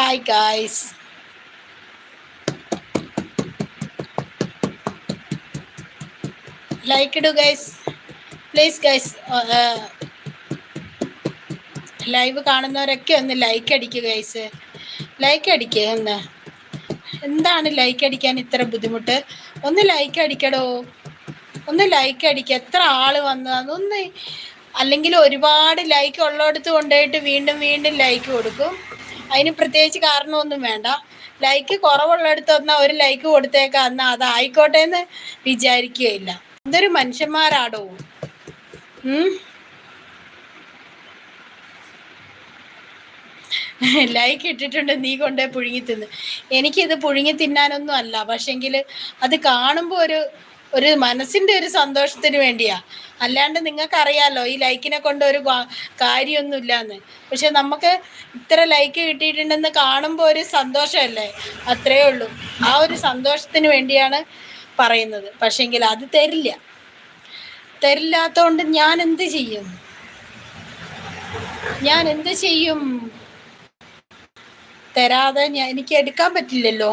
Hi guys. Like it guys. Please guys. Live കാണുന്നവരൊക്കെ ഒന്ന് like അടിക്കുക ഗൈസ്. ലൈക്ക് അടിക്കുക ഒന്ന്. എന്താണ് ലൈക്ക് അടിക്കാൻ ഇത്ര ബുദ്ധിമുട്ട്? ഒന്ന് ലൈക്ക് അടിക്കടോ. ഒന്ന് ലൈക്ക് അടിക്കുക. എത്ര ആള് വന്നു അതൊന്ന്. അല്ലെങ്കിൽ ഒരുപാട് ലൈക്ക് ഉള്ളിടത്ത് കൊണ്ടുപോയിട്ട് വീണ്ടും വീണ്ടും ലൈക്ക് കൊടുക്കും. അതിന് പ്രത്യേകിച്ച് കാരണമൊന്നും വേണ്ട. ലൈക്ക് കുറവുള്ളിടത്ത് വന്നാൽ ഒരു ലൈക്ക് കൊടുത്തേക്കാം, എന്നാൽ അതായിക്കോട്ടെ എന്ന് വിചാരിക്കുകയില്ല. എന്തൊരു മനുഷ്യന്മാരാടോ. ലൈക്ക് ഇട്ടിട്ടുണ്ട്, നീ കൊണ്ടേ പുഴുങ്ങി തിന്ന്. എനിക്കിത് പുഴുങ്ങി തിന്നാനൊന്നും അല്ല, പക്ഷെങ്കിൽ അത് കാണുമ്പോൾ ഒരു മനസ്സിൻ്റെ ഒരു സന്തോഷത്തിന് വേണ്ടിയാ. അല്ലാണ്ട് നിങ്ങൾക്കറിയാലോ ഈ ലൈക്കിനെ കൊണ്ട് ഒരു കാര്യമൊന്നുമില്ലാന്ന്. പക്ഷെ നമുക്ക് ഇത്ര ലൈക്ക് കിട്ടിയിട്ടുണ്ടെന്ന് കാണുമ്പോൾ ഒരു സന്തോഷമല്ലേ, അത്രയേ ഉള്ളൂ. ആ ഒരു സന്തോഷത്തിന് വേണ്ടിയാണ് പറയുന്നത്. പക്ഷെങ്കിൽ അത് തരില്ലാത്തതുകൊണ്ട് ഞാൻ എന്ത് ചെയ്യും? തരാതെ എനിക്ക് എടുക്കാൻ പറ്റില്ലല്ലോ.